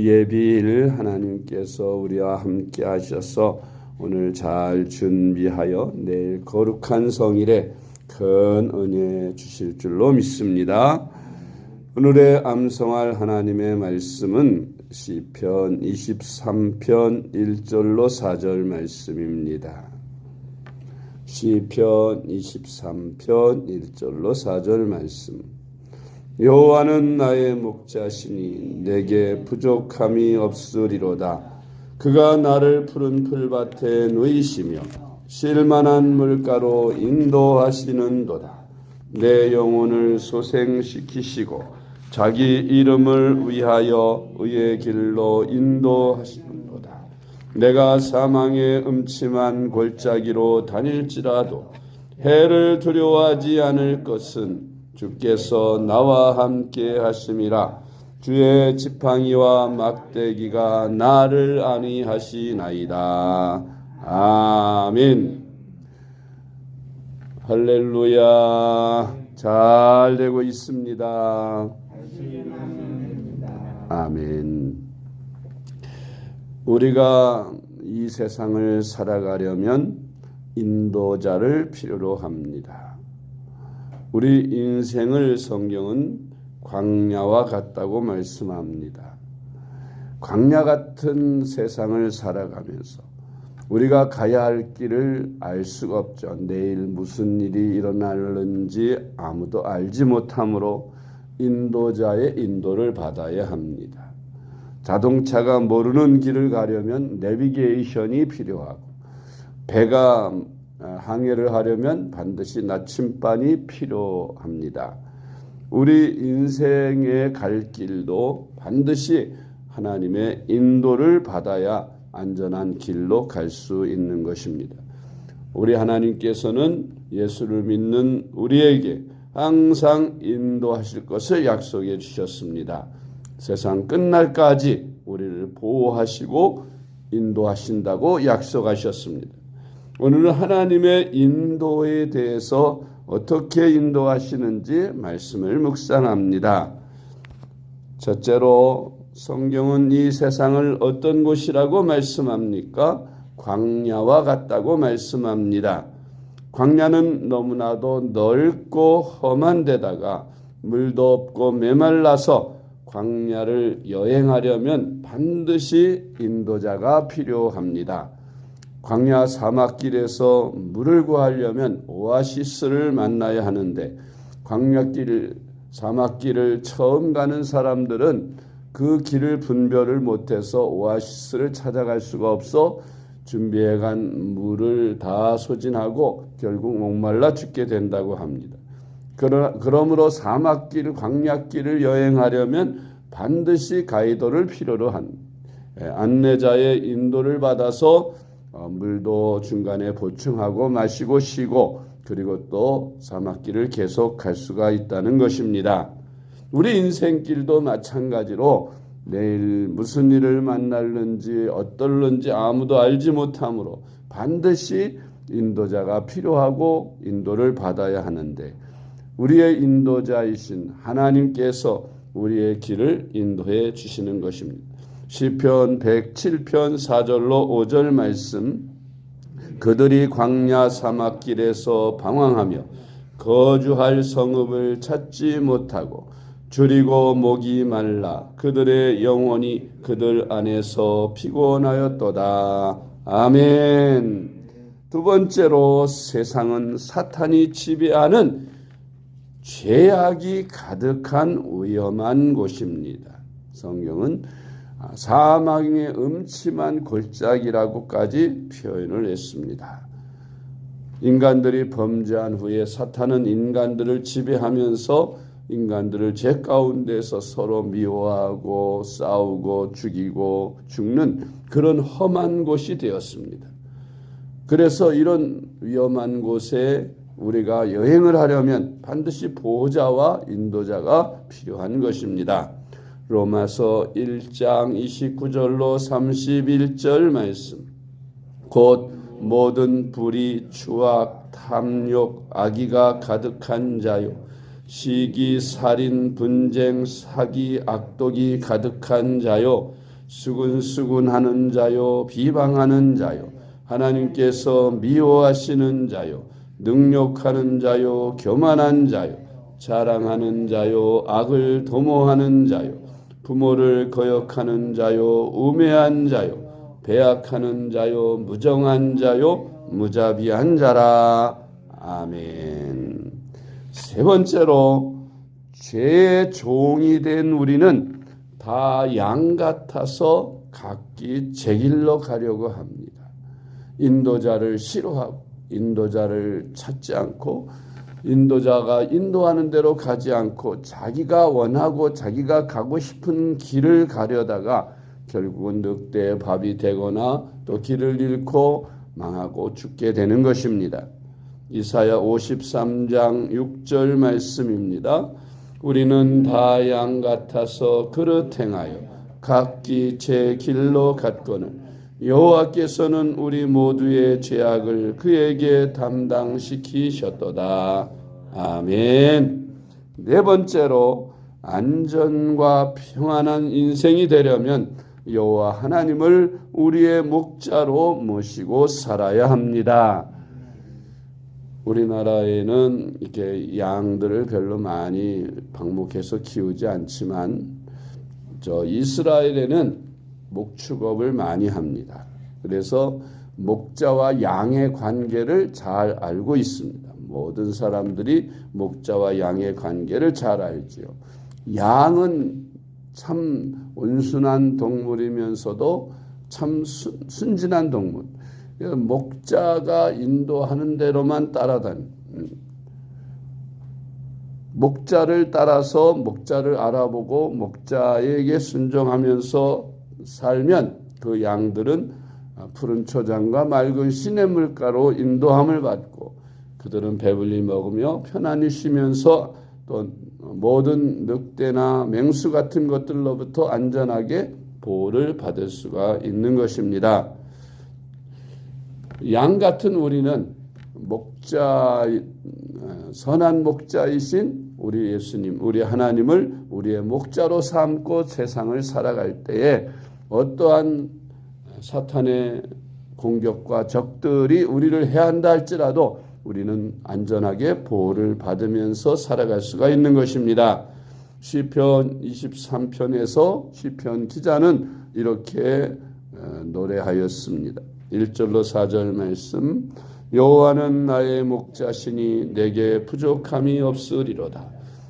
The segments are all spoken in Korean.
예비일 하나님께서 우리와 함께 하셔서 오늘 잘 준비하여 내일 거룩한 성일에 큰 은혜 주실 줄로 믿습니다. 오늘의 암송할 하나님의 말씀은 시편 23편 1절로 4절 말씀입니다. 시편 23편 1절로 4절 말씀. 여호와는 나의 목자시니 내게 부족함이 없으리로다. 그가 나를 푸른 풀밭에 누이시며 쉴만한 물가로 인도하시는도다. 내 영혼을 소생시키시고 자기 이름을 위하여 의의 길로 인도하시는도다. 내가 사망의 음침한 골짜기로 다닐지라도 해를 두려워하지 않을 것은 주께서 나와 함께 하심이라. 주의 지팡이와 막대기가 나를 안위하시나이다. 아멘. 할렐루야. 잘 되고 있습니다. 아멘. 우리가 이 세상을 살아가려면 인도자를 필요로 합니다. 우리 인생을 성경은 광야와 같다고 말씀합니다. 광야 같은 세상을 살아가면서 우리가 가야 할 길을 알 수가 없죠. 내일 무슨 일이 일어날는지 아무도 알지 못하므로 인도자의 인도를 받아야 합니다. 자동차가 모르는 길을 가려면 내비게이션이 필요하고, 배가 항해를 하려면 반드시 나침반이 필요합니다. 우리 인생의 갈 길도 반드시 하나님의 인도를 받아야 안전한 길로 갈 수 있는 것입니다. 우리 하나님께서는 예수를 믿는 우리에게 항상 인도하실 것을 약속해 주셨습니다. 세상 끝날까지 우리를 보호하시고 인도하신다고 약속하셨습니다. 오늘은 하나님의 인도에 대해서 어떻게 인도하시는지 말씀을 묵상합니다. 첫째로 성경은 이 세상을 어떤 곳이라고 말씀합니까? 광야와 같다고 말씀합니다. 광야는 너무나도 넓고 험한 데다가 물도 없고 메말라서 광야를 여행하려면 반드시 인도자가 필요합니다. 광야 사막길에서 물을 구하려면 오아시스를 만나야 하는데, 광야길, 사막길을 처음 가는 사람들은 그 길을 분별을 못해서 오아시스를 찾아갈 수가 없어 준비해간 물을 다 소진하고 결국 목말라 죽게 된다고 합니다. 그러므로 사막길, 광야길을 여행하려면 반드시 가이드를 필요로 합니다. 안내자의 인도를 받아서 물도 중간에 보충하고 마시고 쉬고, 그리고 또 사막길을 계속 갈 수가 있다는 것입니다. 우리 인생길도 마찬가지로 내일 무슨 일을 만날는지 어떨는지 아무도 알지 못하므로 반드시 인도자가 필요하고 인도를 받아야 하는데, 우리의 인도자이신 하나님께서 우리의 길을 인도해 주시는 것입니다. 시편 107편 4절로 5절 말씀. 그들이 광야 사막길에서 방황하며 거주할 성읍을 찾지 못하고 줄이고 목이 말라 그들의 영혼이 그들 안에서 피곤하였도다. 아멘. 두 번째로 세상은 사탄이 지배하는 죄악이 가득한 위험한 곳입니다. 성경은 사망의 음침한 골짜기라고까지 표현을 했습니다. 인간들이 범죄한 후에 사탄은 인간들을 지배하면서 인간들을 죄 가운데서 서로 미워하고 싸우고 죽이고 죽는 그런 험한 곳이 되었습니다. 그래서 이런 위험한 곳에 우리가 여행을 하려면 반드시 보호자와 인도자가 필요한 것입니다. 로마서 1장 29절로 31절 말씀. 곧 모든 불의, 추악, 탐욕, 악의가 가득한 자요, 시기, 살인, 분쟁, 사기, 악독이 가득한 자요, 수군수군하는 자요 비방하는 자요 하나님께서 미워하시는 자요 능욕하는 자요 교만한 자요 자랑하는 자요 악을 도모하는 자요 부모를 거역하는 자요 우매한 자요 배악하는 자요 무정한 자요 무자비한 자라. 아멘. 세 번째로 죄의 종이 된 우리는 다 양 같아서 각기 제 길로 가려고 합니다. 인도자를 싫어하고 인도자를 찾지 않고 인도자가 인도하는 대로 가지 않고 자기가 원하고 자기가 가고 싶은 길을 가려다가 결국은 늑대의 밥이 되거나 또 길을 잃고 망하고 죽게 되는 것입니다. 이사야 53장 6절 말씀입니다. 우리는 다 양 같아서 그릇 행하여 각기 제 길로 갔거늘 여호와께서는 우리 모두의 죄악을 그에게 담당시키셨도다. 아멘. 네 번째로 안전과 평안한 인생이 되려면 여호와 하나님을 우리의 목자로 모시고 살아야 합니다. 우리나라에는 이렇게 양들을 별로 많이 방목해서 키우지 않지만 이스라엘에는 목축업을 많이 합니다. 그래서 목자와 양의 관계를 잘 알고 있습니다. 모든 사람들이 목자와 양의 관계를 잘 알지요. 양은 참 온순한 동물이면서도 참 순진한 동물. 목자가 인도하는 대로만 목자를 따라서 목자를 알아보고 목자에게 순종하면서 살면 그 양들은 푸른 초장과 맑은 시냇물가로 인도함을 받고 그들은 배불리 먹으며 편안히 쉬면서 또 모든 늑대나 맹수 같은 것들로부터 안전하게 보호를 받을 수가 있는 것입니다. 양 같은 우리는 선한 목자이신 우리 예수님, 우리 하나님을 우리의 목자로 삼고 세상을 살아갈 때에 어떠한 사탄의 공격과 적들이 우리를 해한다 할지라도 우리는 안전하게 보호를 받으면서 살아갈 수가 있는 것입니다. 시편 23편에서 시편 기자는 이렇게 노래하였습니다. 1절로 4절 말씀. 여호와는 나의 목자시니 내게 부족함이 없으리로다.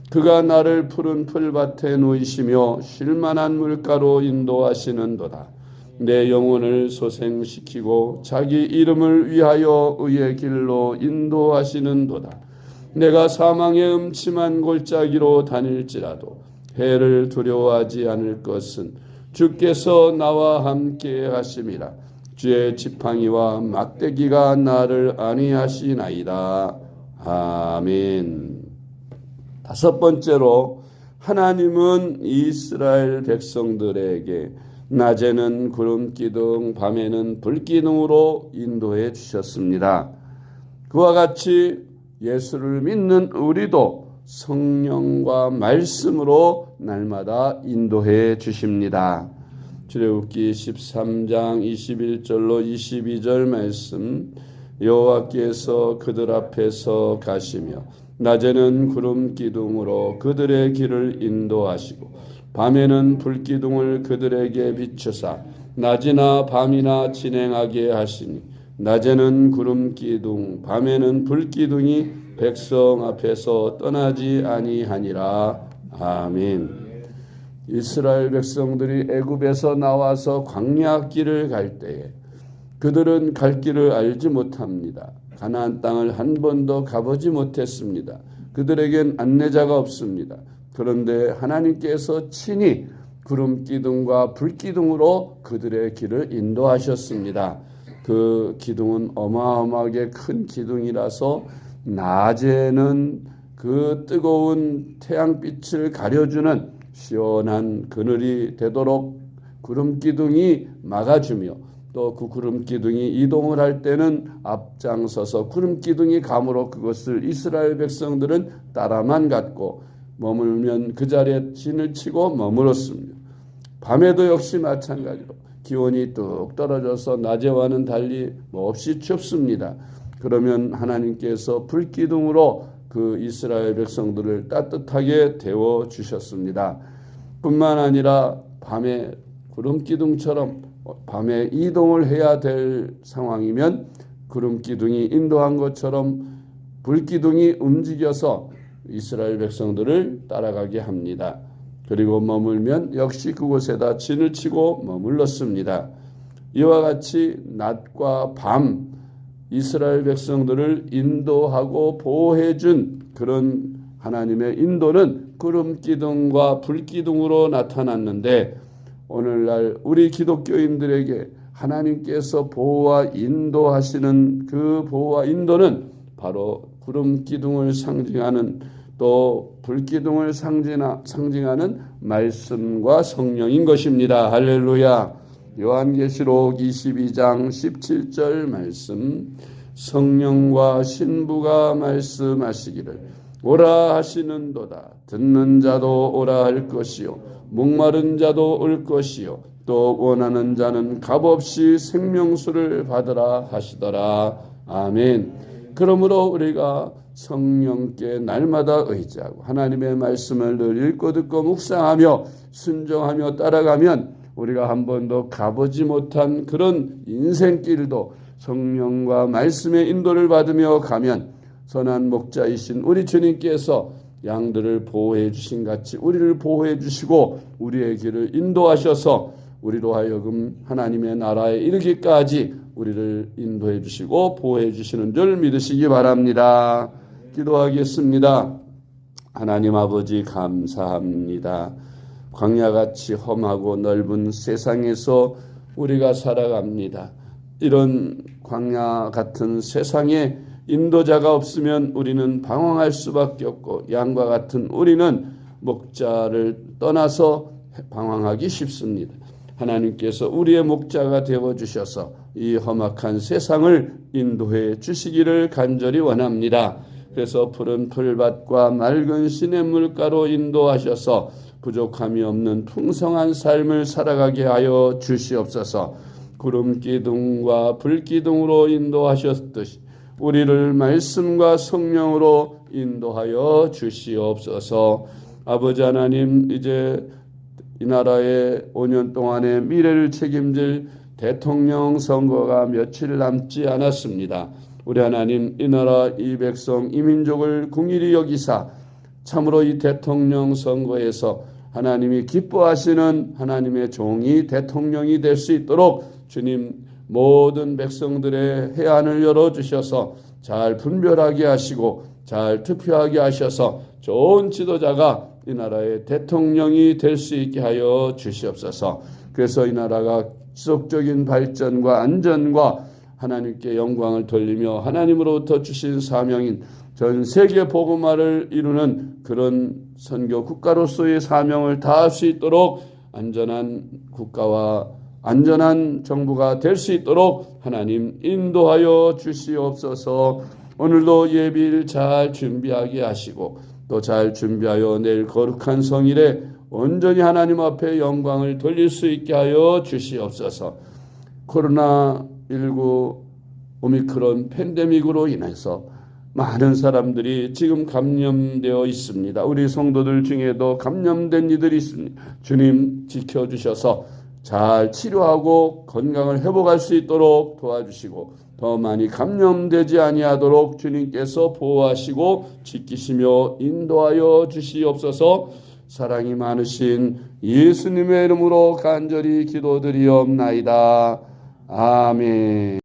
그가 나를 푸른 풀밭에 놓이시며 쉴만한 물가로 인도하시는도다. 내 영혼을 소생시키고 자기 이름을 위하여 의의 길로 인도하시는도다. 내가 사망의 음침한 골짜기로 다닐지라도 해를 두려워하지 않을 것은 주께서 나와 함께 하심이라. 주의 지팡이와 막대기가 나를 안위하시나이다. 아멘. 다섯 번째로 하나님은 이스라엘 백성들에게 낮에는 구름 기둥, 밤에는 불 기둥으로 인도해 주셨습니다. 그와 같이 예수를 믿는 우리도 성령과 말씀으로 날마다 인도해 주십니다. 출애굽기 13장 21절로 22절 말씀. 여호와께서 그들 앞에서 가시며 낮에는 구름 기둥으로 그들의 길을 인도하시고 밤에는 불기둥을 그들에게 비추사 낮이나 밤이나 진행하게 하시니 낮에는 구름 기둥 밤에는 불기둥이 백성 앞에서 떠나지 아니하니라. 아멘. 이스라엘 백성들이 애굽에서 나와서 광야 길을 갈 때에 그들은 갈 길을 알지 못합니다. 가나안 땅을 한 번도 가보지 못했습니다. 그들에겐 안내자가 없습니다. 그런데 하나님께서 친히 구름 기둥과 불 기둥으로 그들의 길을 인도하셨습니다. 그 기둥은 어마어마하게 큰 기둥이라서 낮에는 그 뜨거운 태양빛을 가려주는 시원한 그늘이 되도록 구름 기둥이 막아주며 또 그 구름 기둥이 이동을 할 때는 앞장서서 구름 기둥이 감으로 그것을 이스라엘 백성들은 따라만 갔고 머물면 그 자리에 진을 치고 머물었습니다. 밤에도 역시 마찬가지로 기온이 뚝 떨어져서 낮에와는 달리 몹시 춥습니다. 그러면 하나님께서 불기둥으로 그 이스라엘 백성들을 따뜻하게 데워 주셨습니다. 뿐만 아니라 밤에 구름기둥처럼 밤에 이동을 해야 될 상황이면 구름기둥이 인도한 것처럼 불기둥이 움직여서 이스라엘 백성들을 따라가게 합니다. 그리고 머물면 역시 그곳에다 진을 치고 머물렀습니다. 이와 같이 낮과 밤 이스라엘 백성들을 인도하고 보호해 준 그런 하나님의 인도는 구름기둥과 불기둥으로 나타났는데, 오늘날 우리 기독교인들에게 하나님께서 보호와 인도하시는 그 보호와 인도는 바로 구름기둥을 상징하는, 또 불기둥을 상징하는 말씀과 성령인 것입니다. 할렐루야. 요한계시록 22장 17절 말씀, 성령과 신부가 말씀하시기를 오라 하시는도다. 듣는 자도 오라 할 것이요 목마른 자도 올 것이요 또 원하는 자는 값없이 생명수를 받으라 하시더라. 아멘. 그러므로 우리가 성령께 날마다 의지하고 하나님의 말씀을 늘 읽고 듣고 묵상하며 순종하며 따라가면 우리가 한 번도 가보지 못한 그런 인생길도 성령과 말씀의 인도를 받으며 가면 선한 목자이신 우리 주님께서 양들을 보호해 주신 같이 우리를 보호해 주시고 우리의 길을 인도하셔서 우리로 하여금 하나님의 나라에 이르기까지 우리를 인도해 주시고 보호해 주시는 줄 믿으시기 바랍니다. 기도하겠습니다. 하나님 아버지 감사합니다. 광야같이 험하고 넓은 세상에서 우리가 살아갑니다. 이런 광야 같은 세상에 인도자가 없으면 우리는 방황할 수밖에 없고, 양과 같은 우리는 목자를 떠나서 방황하기 쉽습니다. 하나님께서 우리의 목자가 되어주셔서 이 험악한 세상을 인도해 주시기를 간절히 원합니다. 그래서 푸른 풀밭과 맑은 시냇물가로 인도하셔서 부족함이 없는 풍성한 삶을 살아가게 하여 주시옵소서. 구름기둥과 불기둥으로 인도하셨듯이 우리를 말씀과 성령으로 인도하여 주시옵소서. 아버지 하나님, 이제 이 나라의 5년 동안의 미래를 책임질 대통령 선거가 며칠 남지 않았습니다. 우리 하나님, 이 나라 이 백성 이 민족을 긍휼히 여기사 참으로 이 대통령 선거에서 하나님이 기뻐하시는 하나님의 종이 대통령이 될 수 있도록 주님 모든 백성들의 해안을 열어주셔서 잘 분별하게 하시고 잘 투표하게 하셔서 좋은 지도자가 이 나라의 대통령이 될 수 있게 하여 주시옵소서. 그래서 이 나라가 지속적인 발전과 안전과 하나님께 영광을 돌리며 하나님으로부터 주신 사명인 전 세계 복음화를 이루는 그런 선교 국가로서의 사명을 다할 수 있도록 안전한 국가와 안전한 정부가 될 수 있도록 하나님 인도하여 주시옵소서. 오늘도 예비를 잘 준비하게 하시고 또 잘 준비하여 내일 거룩한 성일에 온전히 하나님 앞에 영광을 돌릴 수 있게 하여 주시옵소서. 코로나19 오미크론 팬데믹으로 인해서 많은 사람들이 지금 감염되어 있습니다. 우리 성도들 중에도 감염된 이들이 있습니다. 주님 지켜주셔서 잘 치료하고 건강을 회복할 수 있도록 도와주시고 더 많이 감염되지 아니하도록 주님께서 보호하시고 지키시며 인도하여 주시옵소서. 사랑이 많으신 예수님의 이름으로 간절히 기도드리옵나이다. 아멘.